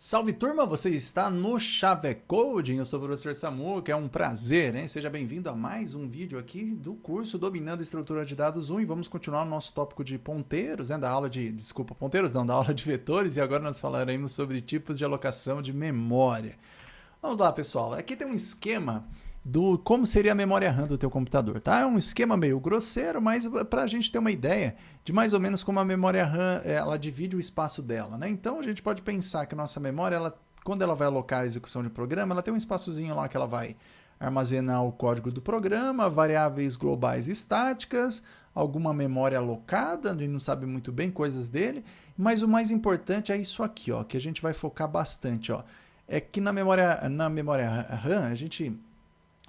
Salve turma, você está no Chave Coding, eu sou o professor Samuca, é um prazer, né? Seja bem-vindo a mais um vídeo aqui do curso Dominando Estrutura de Dados 1 e vamos continuar o nosso tópico de ponteiros, né? Ponteiros não, da aula de vetores e agora nós falaremos sobre tipos de alocação de memória. Vamos lá, pessoal, aqui tem um esquema do como seria a memória RAM do teu computador, tá? É um esquema meio grosseiro, mas para a gente ter uma ideia de mais ou menos como a memória RAM ela divide o espaço dela, né? Então a gente pode pensar que a nossa memória, quando ela vai alocar a execução de programa, ela tem um espaçozinho lá que ela vai armazenar o código do programa, variáveis globais e estáticas, alguma memória alocada, a gente não sabe muito bem coisas dele, mas o mais importante é isso aqui, ó, que a gente vai focar bastante, ó. É que na memória RAM,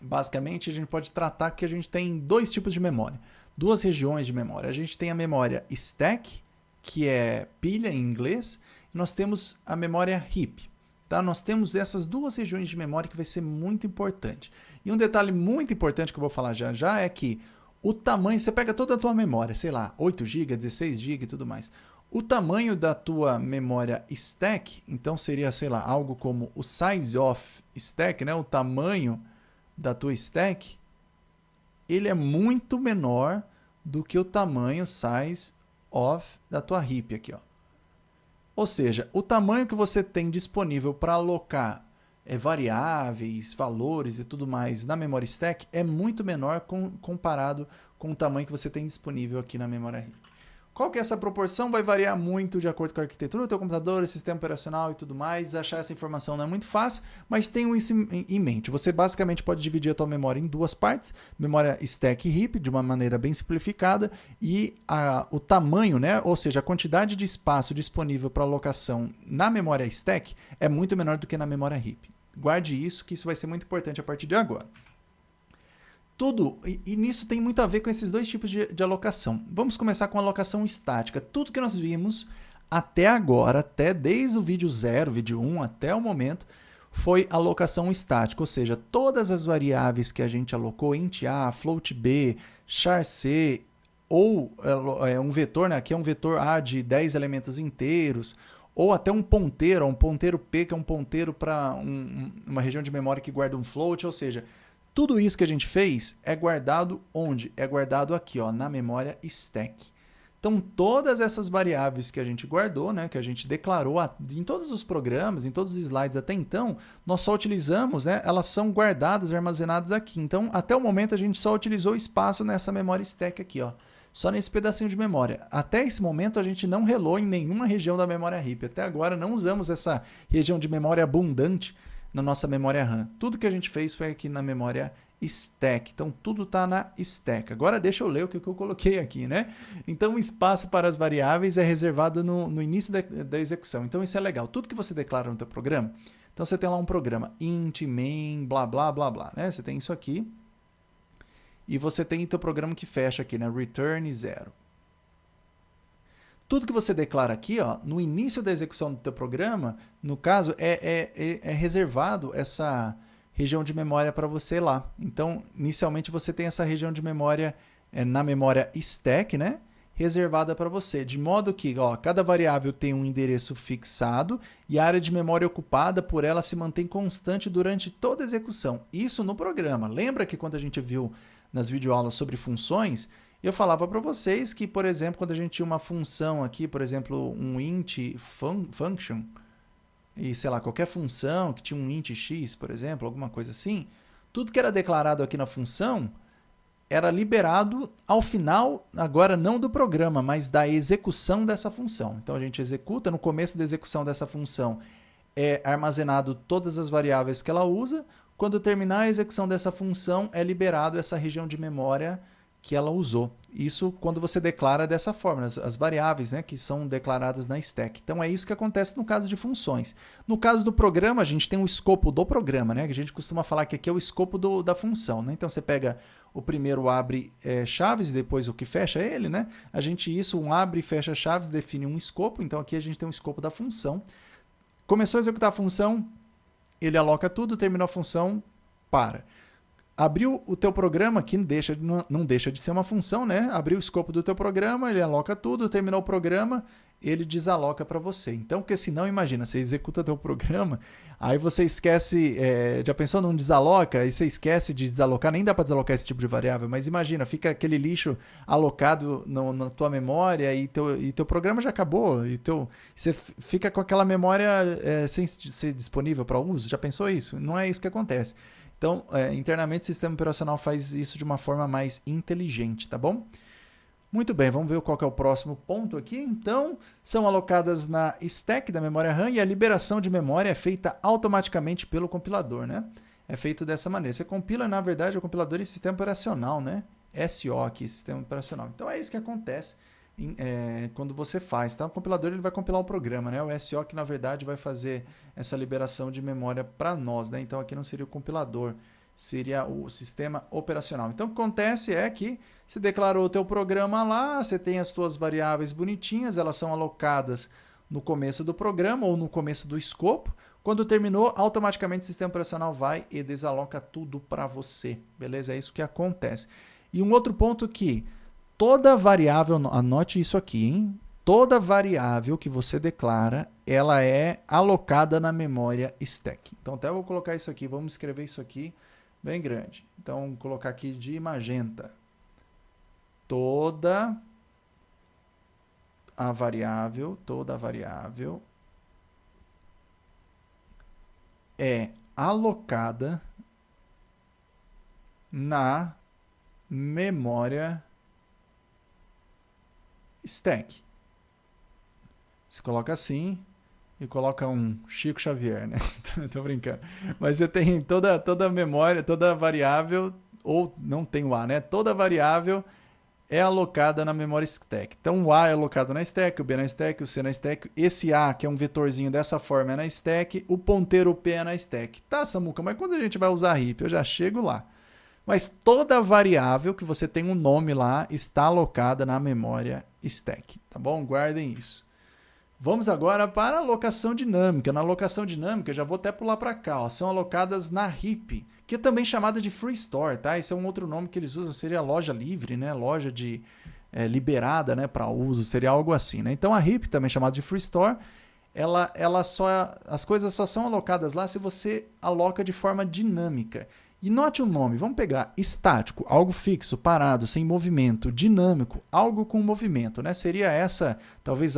basicamente, a gente pode tratar que a gente tem dois tipos de memória, duas regiões de memória. A gente tem a memória stack, que é pilha em inglês, e nós temos a memória heap. Tá? Nós temos essas duas regiões de memória que vai ser muito importante. E um detalhe muito importante que eu vou falar já já é que o tamanho, você pega toda a tua memória, sei lá, 8 GB, 16 GB e tudo mais. O tamanho da tua memória stack, então seria, sei lá, algo como o size of stack, né? O tamanho da tua stack, ele é muito menor do que o tamanho size of da tua heap aqui, ó. Ou seja, o tamanho que você tem disponível para alocar variáveis, valores e tudo mais na memória stack é muito menor comparado com o tamanho que você tem disponível aqui na memória heap. Qual que é essa proporção? Vai variar muito de acordo com a arquitetura do teu computador, sistema operacional e tudo mais. Achar essa informação não é muito fácil, mas tenham isso em mente. Você basicamente pode dividir a tua memória em duas partes, memória stack e heap, de uma maneira bem simplificada, e o tamanho, né? Ou seja, a quantidade de espaço disponível para alocação na memória stack é muito menor do que na memória heap. Guarde isso, que isso vai ser muito importante a partir de agora. Tudo, e nisso tem muito a ver com esses dois tipos de alocação. Vamos começar com a alocação estática. Tudo que nós vimos até agora, até desde o vídeo 0, vídeo 1 até o momento, foi alocação estática, ou seja, todas as variáveis que a gente alocou, int A, float B, char C, ou um vetor, né? Aqui é um vetor A de 10 elementos inteiros, ou até um ponteiro P, que é um ponteiro para uma região de memória que guarda um float, ou seja, tudo isso que a gente fez é guardado onde? É guardado aqui, ó, na memória stack. Então, todas essas variáveis que a gente guardou, né, que a gente declarou em todos os programas, em todos os slides até então, nós só utilizamos, né, elas são guardadas e armazenadas aqui. Então, até o momento, a gente só utilizou espaço nessa memória stack aqui, ó, só nesse pedacinho de memória. Até esse momento, a gente não relou em nenhuma região da memória heap. Até agora, não usamos essa região de memória abundante na nossa memória RAM. Tudo que a gente fez foi aqui na memória stack. Então, tudo está na stack. Agora, deixa eu ler o que eu coloquei aqui, né? Então, o espaço para as variáveis é reservado no início da execução. Então, isso é legal. Tudo que você declara no teu programa, então você tem lá um programa int, main, blá, blá, blá, blá, né? Você tem isso aqui. E você tem o teu programa que fecha aqui, né? Return 0. Tudo que você declara aqui, ó, no início da execução do teu programa, no caso, é reservado essa região de memória para você lá. Então, inicialmente você tem essa região de memória na memória stack, né, reservada para você, de modo que, ó, cada variável tem um endereço fixado e a área de memória ocupada por ela se mantém constante durante toda a execução. Isso no programa. Lembra que quando a gente viu nas videoaulas sobre funções, eu falava para vocês que, por exemplo, quando a gente tinha uma função aqui, por exemplo, um int function, e sei lá, qualquer função que tinha um int x, por exemplo, alguma coisa assim, tudo que era declarado aqui na função era liberado ao final, agora não do programa, mas da execução dessa função. Então a gente executa, no começo da execução dessa função é armazenado todas as variáveis que ela usa, quando terminar a execução dessa função é liberado essa região de memória que ela usou. Isso quando você declara dessa forma, as variáveis, né, que são declaradas na stack. Então é isso que acontece no caso de funções. No caso do programa, a gente tem o escopo do programa, né, que a gente costuma falar que aqui é o escopo da função. Né? Então você pega o primeiro abre chaves e depois o que fecha ele. Né? A gente um abre e fecha chaves define um escopo. Então aqui a gente tem um escopo da função. Começou a executar a função, ele aloca tudo, terminou a função, para. abriu o teu programa, que não deixa de ser uma função, né? Abriu o escopo do teu programa, ele aloca tudo, terminou o programa, ele desaloca para você. Então, porque senão, imagina, você executa teu programa, aí você esquece, já pensou num desaloca, aí você esquece de desalocar, nem dá para desalocar esse tipo de variável, mas imagina, fica aquele lixo alocado na tua memória e teu programa já acabou, você fica com aquela memória sem ser disponível para uso. Já pensou isso? Não é isso que acontece. Então, internamente o sistema operacional faz isso de uma forma mais inteligente, tá bom? Muito bem, vamos ver qual que é o próximo ponto aqui. Então, são alocadas na stack da memória RAM e a liberação de memória é feita automaticamente pelo compilador, né? É feito dessa maneira. Você compila, na verdade, o compilador em sistema operacional, né? SO aqui, sistema operacional. Então, é isso que acontece quando você faz, tá? O compilador ele vai compilar o programa, né? O SO que, na verdade, vai fazer essa liberação de memória para nós, né? Então, aqui não seria o compilador, seria o sistema operacional. Então, o que acontece é que você declarou o teu programa lá, você tem as suas variáveis bonitinhas, elas são alocadas no começo do programa ou no começo do escopo. Quando terminou, automaticamente o sistema operacional vai e desaloca tudo para você, beleza? É isso que acontece. E um outro ponto que toda variável, anote isso aqui, hein? Toda variável que você declara, ela é alocada na memória stack. Então, até vou colocar isso aqui, vamos escrever isso aqui bem grande. Então, vou colocar aqui de magenta. Toda a variável é alocada na memória stack. Você coloca assim e coloca um Chico Xavier, né? Tô brincando. Mas você tem toda a memória, toda a variável, ou não tem o A, né? Toda variável é alocada na memória stack. Então o A é alocado na stack, o B na stack, o C na stack. Esse A, que é um vetorzinho dessa forma, é na stack. O ponteiro P é na stack. Tá, Samuca, mas quando a gente vai usar heap? Eu já chego lá. Mas toda variável que você tem um nome lá está alocada na memória stack. Tá bom? Guardem isso. Vamos agora para a alocação dinâmica. Na alocação dinâmica, já vou até pular para cá. Ó, são alocadas na heap, que é também chamada de free store, tá? Esse é um outro nome que eles usam, seria loja livre, né? Loja liberada, né, para uso, seria algo assim, né? Então a heap, também chamada de free store, as coisas só são alocadas lá se você aloca de forma dinâmica. E note o nome, vamos pegar estático, algo fixo, parado, sem movimento, dinâmico, algo com movimento, né? Seria essa, talvez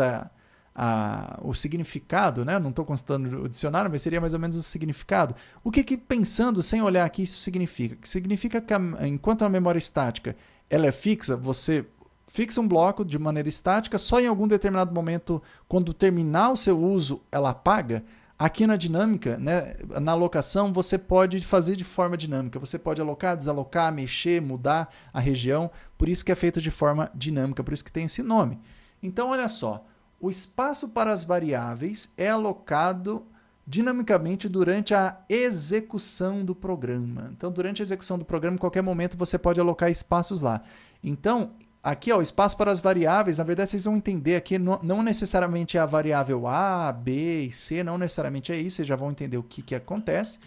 o significado, né? Não estou consultando o dicionário, mas seria mais ou menos o significado. O que pensando sem olhar aqui isso significa? Significa que enquanto a memória estática ela é fixa, você fixa um bloco de maneira estática, só em algum determinado momento, quando terminar o seu uso, ela apaga. Aqui na dinâmica, né, na alocação, você pode fazer de forma dinâmica. Você pode alocar, desalocar, mexer, mudar a região. Por isso que é feito de forma dinâmica, por isso que tem esse nome. Então, olha só. O espaço para as variáveis é alocado dinamicamente durante a execução do programa. Então, durante a execução do programa, em qualquer momento, você pode alocar espaços lá. Então, aqui, ó, o espaço para as variáveis, na verdade, vocês vão entender aqui, não necessariamente é a variável A, B e C, não necessariamente é isso, vocês já vão entender o que acontece.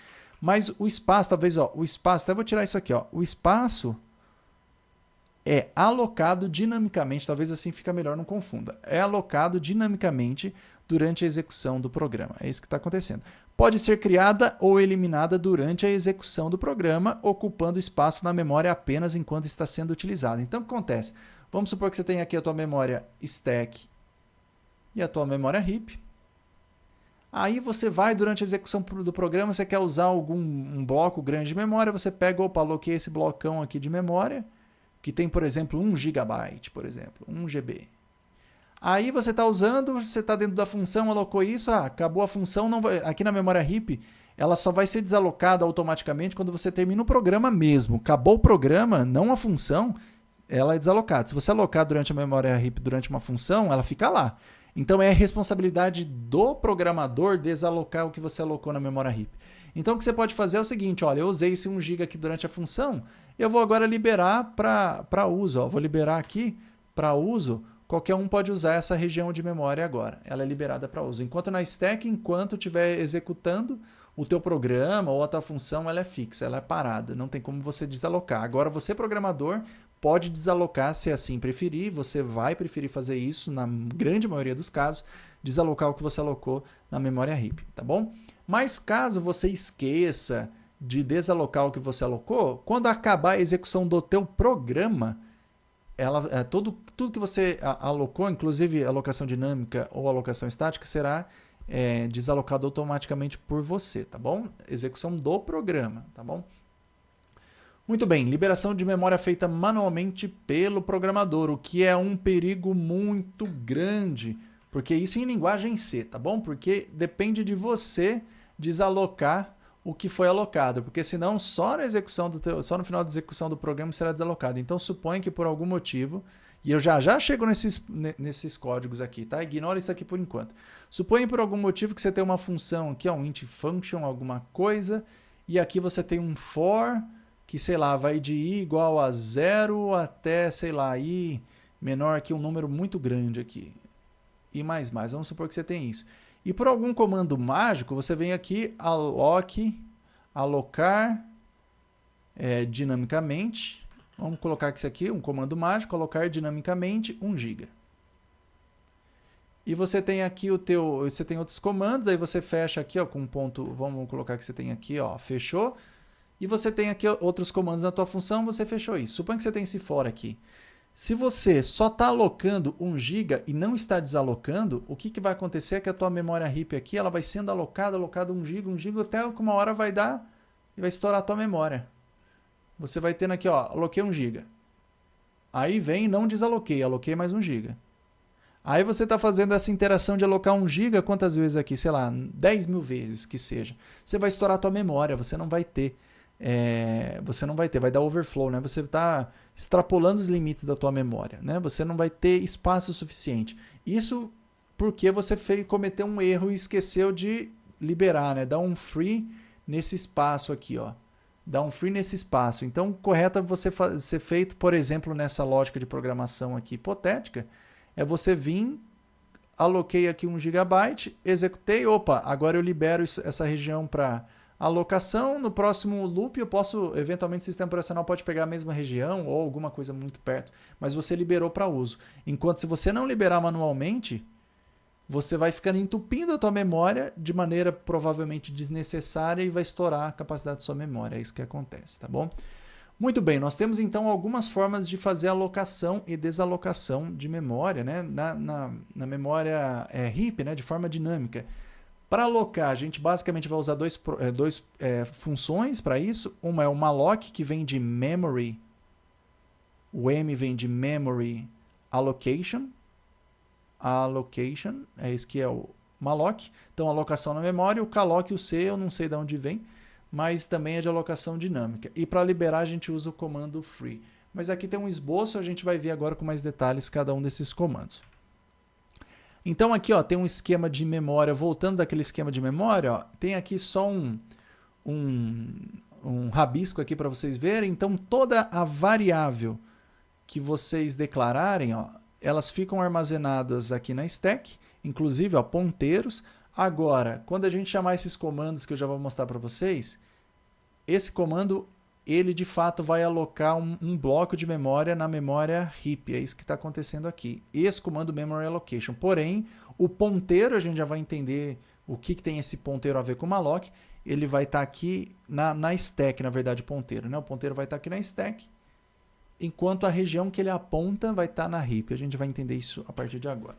Mas o espaço, talvez, ó, o espaço, até vou tirar isso aqui, ó, o espaço é alocado dinamicamente, talvez assim fica melhor, não confunda. É alocado dinamicamente durante a execução do programa. É isso que está acontecendo. Pode ser criada ou eliminada durante a execução do programa, ocupando espaço na memória apenas enquanto está sendo utilizada. Então, o que acontece? Vamos supor que você tem aqui a tua memória stack e a tua memória heap. Aí você vai, durante a execução do programa, você quer usar um bloco grande de memória, você pega, opa, aloquei esse blocão aqui de memória, que tem, por exemplo, 1 GB, por exemplo, 1 GB. Aí você está usando, você está dentro da função, alocou isso, acabou a função, não vai, aqui na memória heap, ela só vai ser desalocada automaticamente quando você termina o programa mesmo. Acabou o programa, não a função, ela é desalocada. Se você alocar durante a memória heap durante uma função, ela fica lá. Então é responsabilidade do programador desalocar o que você alocou na memória heap. Então o que você pode fazer é o seguinte, olha, eu usei esse 1 GB aqui durante a função, eu vou agora liberar para uso. Ó, vou liberar aqui para uso, qualquer um pode usar essa região de memória agora. Ela é liberada para uso. Enquanto na stack, enquanto estiver executando o teu programa ou a tua função ela é fixa, ela é parada, não tem como você desalocar. Agora, você programador pode desalocar se assim preferir, você vai preferir fazer isso na grande maioria dos casos, desalocar o que você alocou na memória RIP, tá bom? Mas caso você esqueça de desalocar o que você alocou, quando acabar a execução do teu programa, tudo que você alocou, inclusive alocação dinâmica ou alocação estática, será desalocado automaticamente por você, tá bom? Execução do programa, tá bom? Muito bem, liberação de memória feita manualmente pelo programador, o que é um perigo muito grande, porque isso em linguagem C, tá bom? Porque depende de você desalocar o que foi alocado, porque senão só no final da execução do programa será desalocado. Então suponha que por algum motivo, e eu já chego nesses códigos aqui, tá? Ignora isso aqui por enquanto. Suponha por algum motivo que você tem uma função aqui, um int function, alguma coisa, e aqui você tem um for, que sei lá, vai de i igual a 0 até, sei lá, i menor que um número muito grande aqui. I mais, vamos supor que você tem isso. E por algum comando mágico, você vem aqui, alocar dinamicamente. Vamos colocar isso aqui, um comando mágico, alocar dinamicamente 1 GB. E você tem aqui você tem outros comandos, aí você fecha aqui, ó, com um ponto, vamos colocar que você tem aqui, ó, fechou. E você tem aqui outros comandos na tua função, você fechou isso. Suponha que você tem esse for aqui. Se você só está alocando 1 GB e não está desalocando, o que vai acontecer é que a tua memória RIP aqui ela vai sendo alocada 1 GB, até que uma hora vai dar e vai estourar a tua memória. Você vai tendo aqui, ó, aloquei 1 GB. Aí vem, não desaloquei, aloquei mais 1 GB. Aí você está fazendo essa interação de alocar 1 GB quantas vezes aqui? Sei lá, 10 mil vezes que seja. Você vai estourar a tua memória, você não vai ter. Vai dar overflow, né? Você está extrapolando os limites da tua memória, né? Você não vai ter espaço suficiente. Isso porque você cometeu um erro e esqueceu de liberar, né? Dá um free nesse espaço aqui, ó. Dá um free nesse espaço. Então, correto é você ser feito, por exemplo, nessa lógica de programação aqui hipotética, é você vir, aloquei aqui 1 GB, executei, opa, agora eu libero essa região para alocação. No próximo loop eu posso, eventualmente o sistema operacional pode pegar a mesma região ou alguma coisa muito perto, mas você liberou para uso. Enquanto se você não liberar manualmente, você vai ficando entupindo a tua memória de maneira provavelmente desnecessária e vai estourar a capacidade da sua memória. É isso que acontece, tá bom? Muito bem, nós temos então algumas formas de fazer alocação e desalocação de memória, né? na memória RIP, né? De forma dinâmica. Para alocar, a gente basicamente vai usar duas funções para isso. Uma é o malloc, que vem de memory. O M vem de memory allocation. Allocation, é isso que é o malloc. Então, alocação na memória. O calloc, o C, eu não sei de onde vem, mas também é de alocação dinâmica. E para liberar, a gente usa o comando free. Mas aqui tem um esboço, a gente vai ver agora com mais detalhes cada um desses comandos. Então aqui, ó, tem um esquema de memória, voltando daquele esquema de memória, ó, tem aqui só um rabisco aqui para vocês verem. Então toda a variável que vocês declararem, ó, elas ficam armazenadas aqui na stack, inclusive, ó, ponteiros. Agora, quando a gente chamar esses comandos que eu já vou mostrar para vocês, esse comando, ele de fato vai alocar um bloco de memória na memória RIP. É isso que está acontecendo aqui. Esse comando memory allocation. Porém, o ponteiro, a gente já vai entender o que tem esse ponteiro a ver com o malloc. Ele vai estar aqui na stack, na verdade, o ponteiro, né? O ponteiro vai estar aqui na stack, enquanto a região que ele aponta vai estar na RIP. A gente vai entender isso a partir de agora.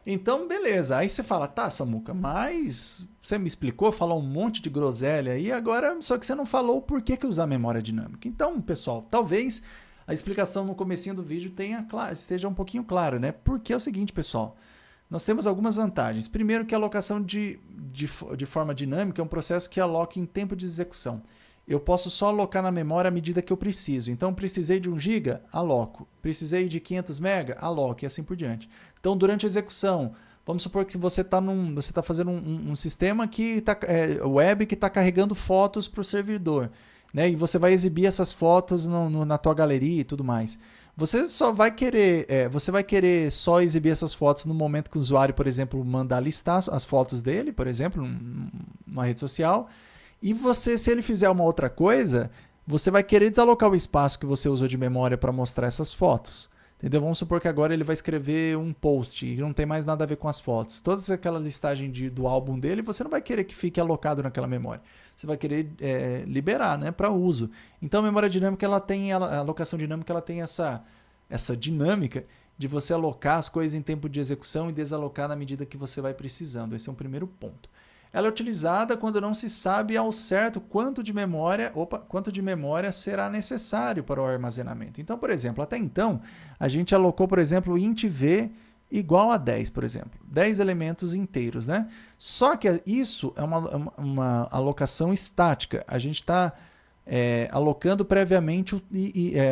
Então, beleza. Aí você fala, tá, Samuca, mas você me explicou, falou um monte de groselha aí, agora só que você não falou por que usar memória dinâmica. Então, pessoal, talvez a explicação no comecinho do vídeo esteja um pouquinho clara, né? Porque é o seguinte, pessoal, nós temos algumas vantagens. Primeiro que a alocação de forma dinâmica é um processo que aloca em tempo de execução. Eu posso só alocar na memória à medida que eu preciso. Então, precisei de 1 GB, aloco. Precisei de 500 MB, aloco, e assim por diante. Então, durante a execução, vamos supor que você está fazendo um sistema que web que está carregando fotos para o servidor, né? E você vai exibir essas fotos na tua galeria e tudo mais. Você vai querer só exibir essas fotos no momento que o usuário, por exemplo, mandar listar as fotos dele, por exemplo, uma rede social, e você, se ele fizer uma outra coisa, você vai querer desalocar o espaço que você usou de memória para mostrar essas fotos. Entendeu? Vamos supor que agora ele vai escrever um post e não tem mais nada a ver com as fotos. Toda aquela listagem do álbum dele, você não vai querer que fique alocado naquela memória. Você vai querer liberar, né, para uso. Então a memória dinâmica, a alocação dinâmica, ela tem essa dinâmica de você alocar as coisas em tempo de execução e desalocar na medida que você vai precisando. Esse é um primeiro ponto. Ela é utilizada quando não se sabe ao certo quanto de memória será necessário para o armazenamento. Então, por exemplo, até então, a gente alocou, por exemplo, o int v igual a 10, por exemplo. 10 elementos inteiros, né? Só que isso é uma alocação estática. A gente está alocando previamente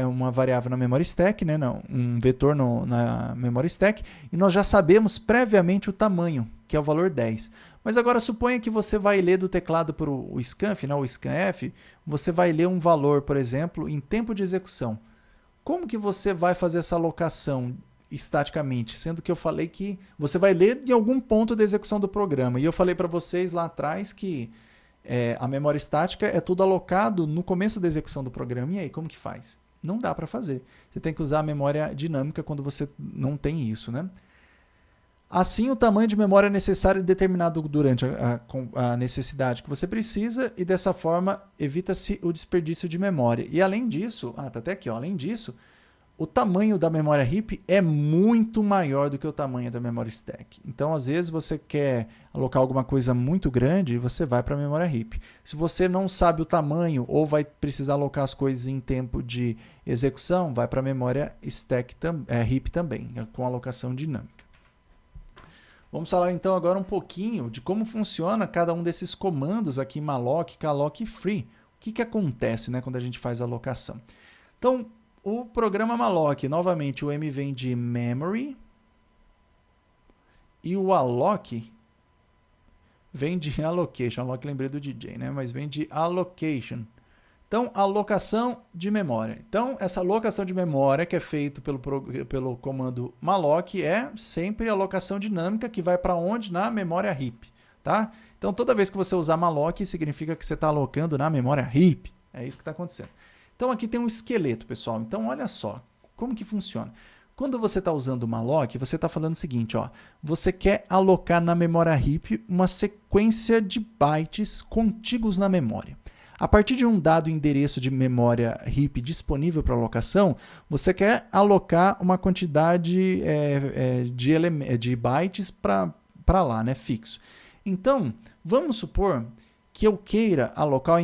uma variável na memória stack, né? Não, um vetor na memória stack, e nós já sabemos previamente o tamanho, que é o valor 10. Mas agora suponha que você vai ler do teclado para o scanf, né, o scanf, você vai ler um valor, por exemplo, em tempo de execução. Como que você vai fazer essa alocação estaticamente? Sendo que eu falei que você vai ler em algum ponto da execução do programa. E eu falei para vocês lá atrás que a memória estática é tudo alocado no começo da execução do programa. E aí, como que faz? Não dá para fazer. Você tem que usar a memória dinâmica quando você não tem isso, né? Assim, o tamanho de memória é necessário e determinado durante a necessidade que você precisa, e dessa forma evita-se o desperdício de memória. E além disso, tá até aqui, além disso, o tamanho da memória heap é muito maior do que o tamanho da memória stack. Então, às vezes, você quer alocar alguma coisa muito grande, você vai para a memória heap. Se você não sabe o tamanho ou vai precisar alocar as coisas em tempo de execução, vai para a memória heap também, com alocação dinâmica. Vamos falar então agora um pouquinho de como funciona cada um desses comandos aqui, malloc, calloc e free. O que acontece, né, quando a gente faz a alocação? Então, o programa malloc, novamente, o M vem de memory e o alloc vem de allocation. Alloc lembrei do DJ, né? Mas vem de allocation. Então, alocação de memória. Então, essa alocação de memória que é feita pelo comando malloc é sempre alocação dinâmica que vai para onde? Na memória heap. Tá? Então, toda vez que você usar malloc, significa que você está alocando na memória heap. É isso que está acontecendo. Então, aqui tem um esqueleto, pessoal. Então, olha só como que funciona. Quando você está usando o malloc, você está falando o seguinte, ó, você quer alocar na memória heap uma sequência de bytes contíguos na memória. A partir de um dado endereço de memória heap disponível para alocação, você quer alocar uma quantidade de bytes para lá, né, fixo. Então, vamos supor que eu queira alocar,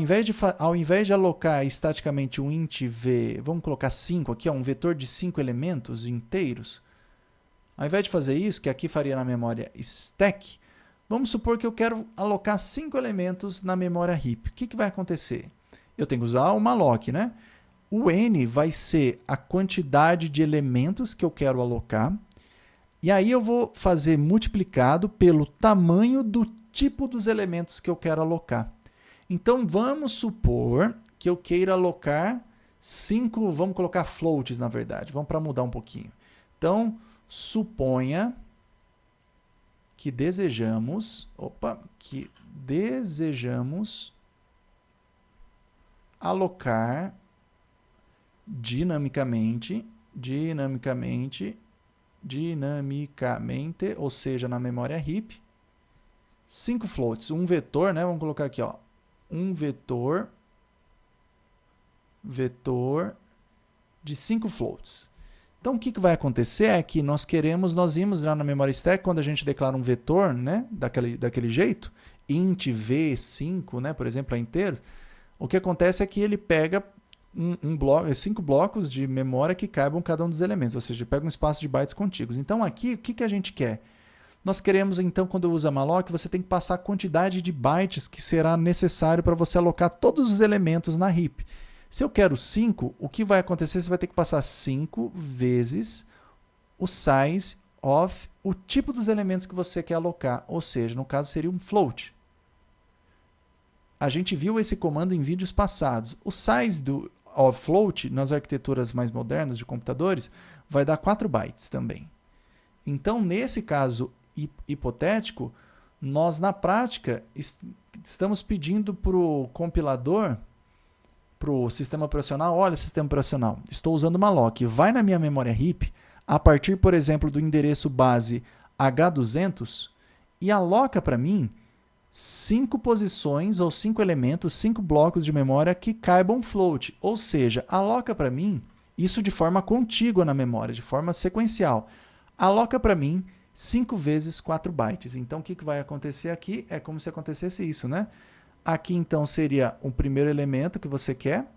ao invés de alocar estaticamente um int v, vamos colocar 5 aqui, um vetor de 5 elementos inteiros. Ao invés de fazer isso, que aqui faria na memória stack, vamos supor que eu quero alocar 5 elementos na memória heap. O que vai acontecer? Eu tenho que usar o malloc, né? O n vai ser a quantidade de elementos que eu quero alocar. E aí eu vou fazer multiplicado pelo tamanho do tipo dos elementos que eu quero alocar. Então, vamos supor que eu queira alocar 5, vamos colocar floats, na verdade. Vamos para mudar um pouquinho. Então, suponha que desejamos alocar dinamicamente, ou seja, na memória heap, 5 floats, um vetor, né? Vamos colocar aqui, ó, um vetor de 5 floats. Então, o que vai acontecer é que nós vimos lá na memória stack, quando a gente declara um vetor, né, daquele jeito, int v5, né, por exemplo, é inteiro, o que acontece é que ele pega 5 blocos de memória que caibam cada um dos elementos, ou seja, ele pega um espaço de bytes contíguos. Então, aqui, o que a gente quer? Nós queremos, então, quando usa malloc, você tem que passar a quantidade de bytes que será necessário para você alocar todos os elementos na heap. Se eu quero 5, o que vai acontecer? Você vai ter que passar 5 vezes o size of o tipo dos elementos que você quer alocar, ou seja, no caso seria um float. A gente viu esse comando em vídeos passados. O size of float, nas arquiteturas mais modernas de computadores, vai dar 4 bytes também. Então, nesse caso hipotético, nós na prática estamos pedindo para o compilador, para o sistema operacional, olha, sistema operacional, estou usando malloc, vai na minha memória heap, a partir, por exemplo, do endereço base H200 e aloca para mim 5 posições ou 5 elementos, 5 blocos de memória que caibam float. Ou seja, aloca para mim isso de forma contígua na memória, de forma sequencial. Aloca para mim 5 vezes 4 bytes. Então, o que vai acontecer aqui? É como se acontecesse isso, né? Aqui, então, seria o primeiro elemento que você quer.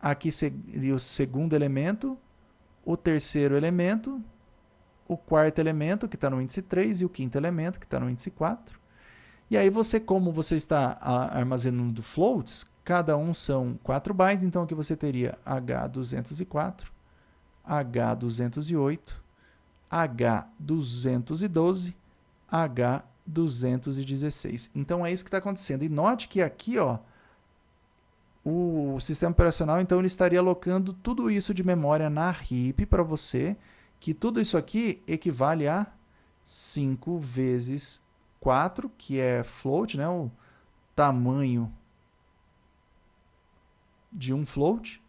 Aqui seria o segundo elemento, o terceiro elemento, o quarto elemento, que está no índice 3, e o quinto elemento, que está no índice 4. E aí, como você está armazenando floats, cada um são 4 bytes, então aqui você teria H204, H208, H212, H216. Então é isso que está acontecendo. E note que aqui, ó, o sistema operacional, então, ele estaria alocando tudo isso de memória na heap para você, que tudo isso aqui equivale a 5 vezes 4, que é float, né, o tamanho de um float,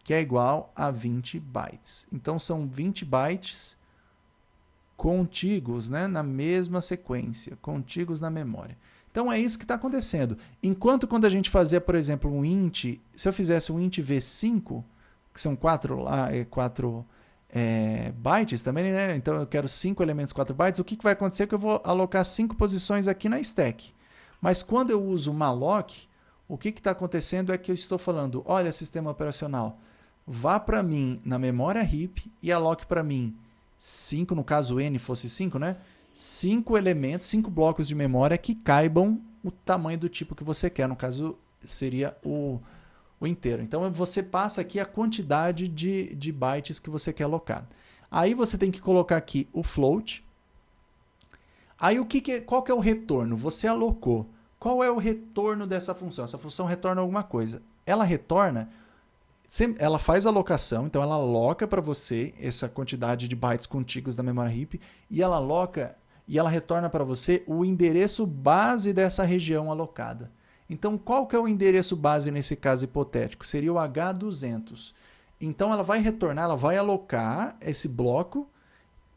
que é igual a 20 bytes. Então, são 20 bytes contíguos, né, na mesma sequência, contíguos na memória. Então, é isso que está acontecendo. Enquanto quando a gente fazia, por exemplo, um int, se eu fizesse um int v5, que são 4 bytes também, né? Então, eu quero 5 elementos, 4 bytes, o que vai acontecer é que eu vou alocar 5 posições aqui na stack. Mas quando eu uso malloc, o que está acontecendo é que eu estou falando, olha, sistema operacional, vá para mim na memória heap e aloque para mim 5, no caso n fosse 5, né? 5 elementos, 5 blocos de memória que caibam o tamanho do tipo que você quer. No caso, seria o inteiro. Então, você passa aqui a quantidade de bytes que você quer alocar. Aí, você tem que colocar aqui o float. Aí, qual que é o retorno? Você alocou. Qual é o retorno dessa função? Essa função retorna alguma coisa. Ela retorna... Ela faz a alocação, então ela aloca para você essa quantidade de bytes contíguos da memória heap e ela aloca e ela retorna para você o endereço base dessa região alocada. Então, qual que é o endereço base nesse caso hipotético? Seria o H200. Então, ela vai retornar, ela vai alocar esse bloco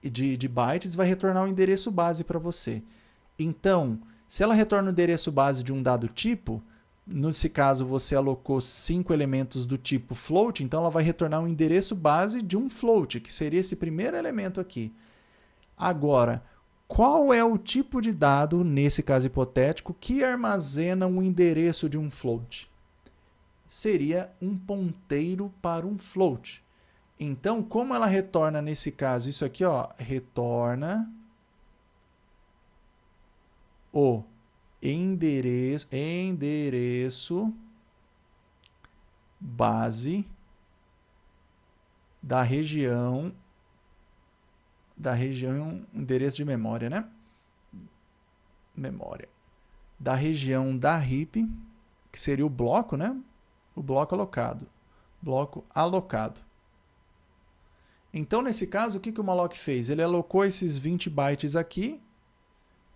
de bytes e vai retornar o endereço base para você. Então, se ela retorna o endereço base de um dado tipo, nesse caso você alocou 5 elementos do tipo float, então ela vai retornar um endereço base de um float, que seria esse primeiro elemento aqui. Agora, qual é o tipo de dado, nesse caso hipotético, que armazena um endereço de um float? Seria um ponteiro para um float. Então, como ela retorna nesse caso? Isso aqui, ó, retorna o endereço base da região endereço de memória, né? Memória. Da região da heap, que seria o bloco, né? O bloco alocado. Bloco alocado. Então, nesse caso, o que o malloc fez? Ele alocou esses 20 bytes aqui,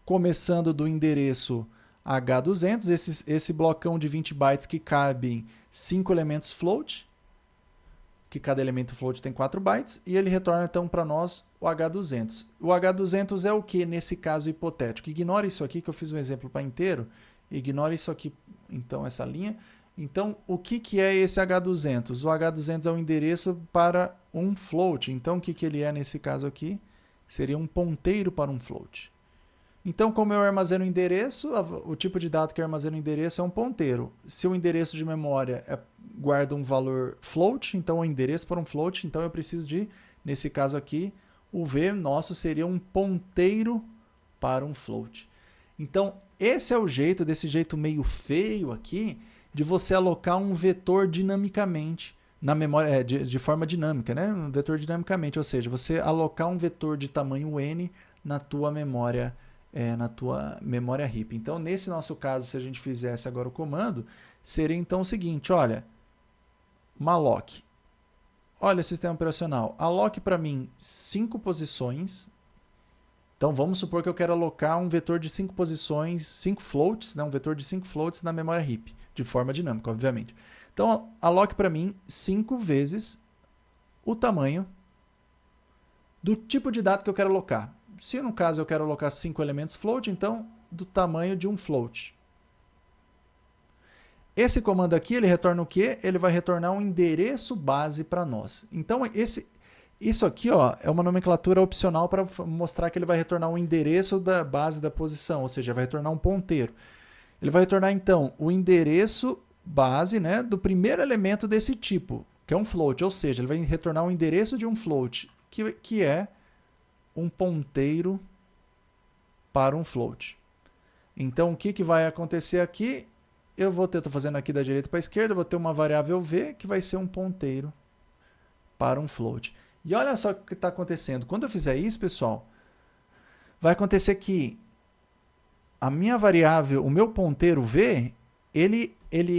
começando do endereço H200, esse blocão de 20 bytes que cabem 5 elementos float, que cada elemento float tem 4 bytes, e ele retorna então para nós o H200. O H200 é o que nesse caso hipotético? Ignore isso aqui que eu fiz um exemplo para inteiro, ignore isso aqui, então essa linha. Então, o que é esse H200? O H200 é o endereço para um float. Então, o que ele é nesse caso aqui? Seria um ponteiro para um float. Então, como eu armazeno o endereço, o tipo de dado que eu armazeno o endereço é um ponteiro. Se o endereço de memória guarda um valor float, então o endereço para um float, então eu preciso de, nesse caso aqui, o V nosso seria um ponteiro para um float. Então, esse é o jeito, desse jeito meio feio aqui, de você alocar um vetor dinamicamente na memória, de forma dinâmica, né? Um vetor dinamicamente, ou seja, você alocar um vetor de tamanho n na tua memória heap. Então, nesse nosso caso, se a gente fizesse agora o comando, seria então o seguinte, olha, malloc, olha sistema operacional, aloque para mim 5 posições Então vamos supor que eu quero alocar um vetor de 5 posições, 5 floats, né? Um vetor de 5 floats na memória heap, de forma dinâmica, obviamente. Então aloque para mim 5 vezes o tamanho do tipo de dado que eu quero alocar. Se no caso eu quero alocar 5 elementos float, então do tamanho de um float. Esse comando aqui, ele retorna o quê? Ele vai retornar um endereço base para nós. Então isso aqui, ó, é uma nomenclatura opcional para mostrar que ele vai retornar um endereço da base da posição, ou seja, vai retornar um ponteiro. Ele vai retornar, então, o endereço base, né, do primeiro elemento desse tipo, que é um float, ou seja, ele vai retornar um endereço de um float, que é um ponteiro para um float. Então, o que vai acontecer aqui? Eu vou ter, estou fazendo aqui da direita para a esquerda, vou ter uma variável v, que vai ser um ponteiro para um float. E olha só o que está acontecendo. Quando eu fizer isso, pessoal, vai acontecer que a minha variável, o meu ponteiro v, ele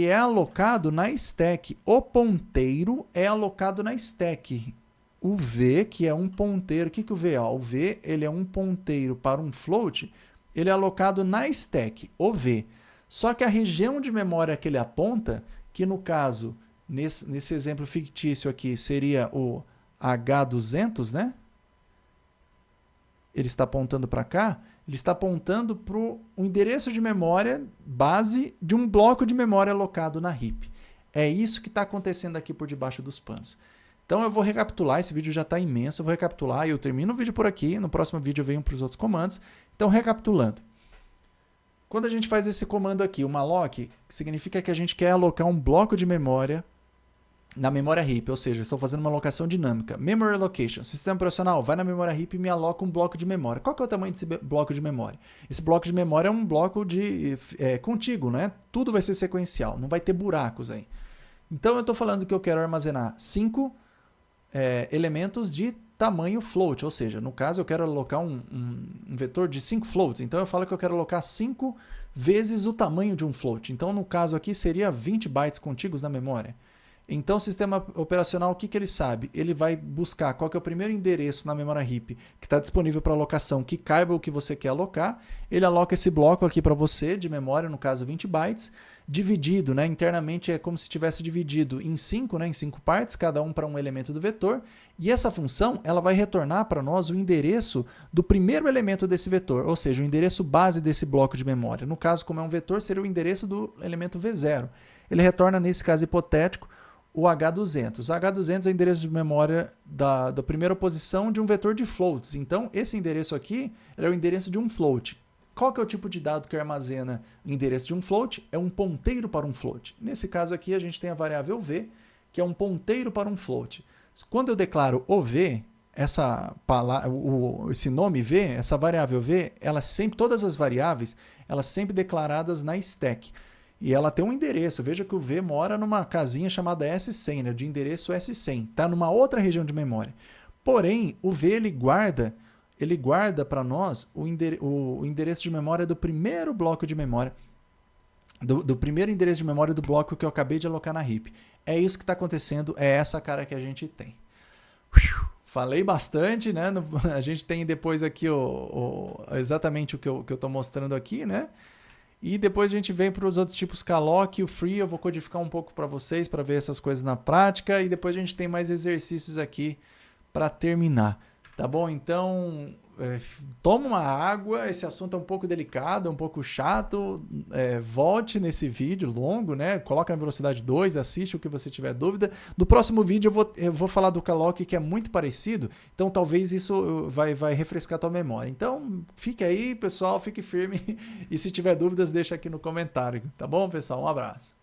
é alocado na stack. O ponteiro é alocado na stack. O v, que é um ponteiro, o que o v é? O v, ele é um ponteiro para um float, ele é alocado na stack, o v. Só que a região de memória que ele aponta, que no caso, nesse exemplo fictício aqui, seria o H200, né? Ele está apontando para cá, ele está apontando para o endereço de memória base de um bloco de memória alocado na heap. É isso que está acontecendo aqui por debaixo dos panos. Então eu vou recapitular, esse vídeo já está imenso, eu vou recapitular e eu termino o vídeo por aqui, no próximo vídeo eu venho para os outros comandos. Então recapitulando. Quando a gente faz esse comando aqui, o malloc, significa que a gente quer alocar um bloco de memória na memória heap, ou seja, estou fazendo uma alocação dinâmica. Memory allocation, sistema operacional, vai na memória heap e me aloca um bloco de memória. Qual que é o tamanho desse bloco de memória? Esse bloco de memória é um bloco contíguo, né? Tudo vai ser sequencial, não vai ter buracos aí. Então eu estou falando que eu quero armazenar 5 elementos de tamanho float, ou seja, no caso eu quero alocar um vetor de 5 floats, então eu falo que eu quero alocar 5 vezes o tamanho de um float. Então no caso aqui seria 20 bytes contíguos na memória. Então o sistema operacional, o que ele sabe? Ele vai buscar qual que é o primeiro endereço na memória heap que está disponível para alocação, que caiba o que você quer alocar. Ele aloca esse bloco aqui para você de memória, no caso 20 bytes, dividido, né? Internamente é como se tivesse dividido em 5, né? Em 5 partes, cada um para um elemento do vetor. E essa função ela vai retornar para nós o endereço do primeiro elemento desse vetor, ou seja, o endereço base desse bloco de memória. No caso, como é um vetor, seria o endereço do elemento V0. Ele retorna, nesse caso hipotético, o H200. O H200 é o endereço de memória da primeira posição de um vetor de floats. Então, esse endereço aqui é o endereço de um float. Qual que é o tipo de dado que armazena o endereço de um float? É um ponteiro para um float. Nesse caso aqui, a gente tem a variável v, que é um ponteiro para um float. Quando eu declaro o v, esse nome v, essa variável v, todas as variáveis, elas sempre declaradas na stack. E ela tem um endereço. Veja que o v mora numa casinha chamada S100, né, de endereço S100. Está numa outra região de memória. Porém, o v ele guarda para nós o endereço de memória do primeiro bloco de memória, do primeiro endereço de memória do bloco que eu acabei de alocar na heap. É isso que está acontecendo, é essa cara que a gente tem. Falei bastante, né? A gente tem depois aqui exatamente o que eu estou mostrando aqui, né? E depois a gente vem para os outros tipos calloc e o free. Eu vou codificar um pouco para vocês, para ver essas coisas na prática. E depois a gente tem mais exercícios aqui para terminar. Tá bom? Então, toma uma água. Esse assunto é um pouco delicado, é um pouco chato. Volte nesse vídeo longo, né? Coloca na velocidade 2, assiste o que você tiver dúvida. No próximo vídeo eu vou falar do calloc, que é muito parecido. Então, talvez isso vai refrescar a tua memória. Então, fique aí, pessoal. Fique firme. E se tiver dúvidas, deixa aqui no comentário. Tá bom, pessoal? Um abraço.